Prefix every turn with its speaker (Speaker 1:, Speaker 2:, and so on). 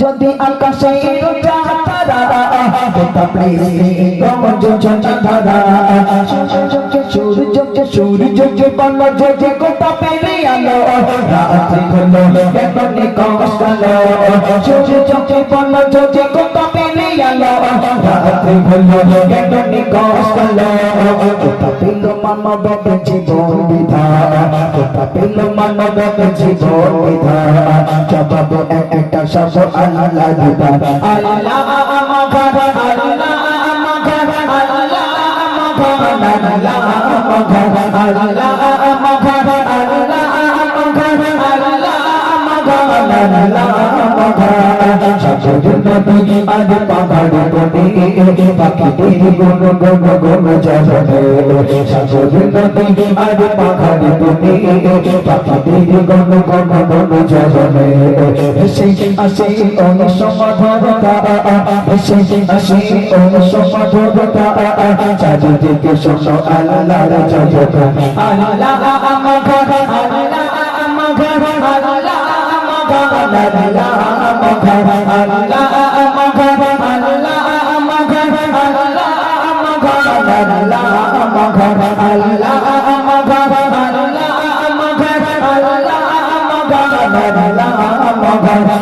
Speaker 1: যদি আকাশে সূর্যকে বল যদি গোটা পেলে আলো রাত্রি হলো এমনি কষ্টালো সূর্যকে বল যদি গোটা পেলে আলো রাত্রি হলো এমনি কষ্টালো গোটা পেল মানব জীবন বিধান গোটা পেল মানব জীবন বিধান জবাব একটা শব্দ আল্লাহ বিধান আল্লাহ আমার আল্লাহ চারিদিকে শোনো আল্লাহর জয়তা আল্লাহ আমার ঘর আল্লাহ আমার ঘর আল্লাহ আমার ঘর আল্লাহ আমার ঘর আল্লাহ আমার ঘর আল্লাহ আমার ঘর আল্লাহ আমার ঘর আল্লাহ আমার ঘর আল্লাহ আমার ঘর আল্লাহ আমার ঘর আল্লাহ আমার ঘর আল্লাহ আমার ঘর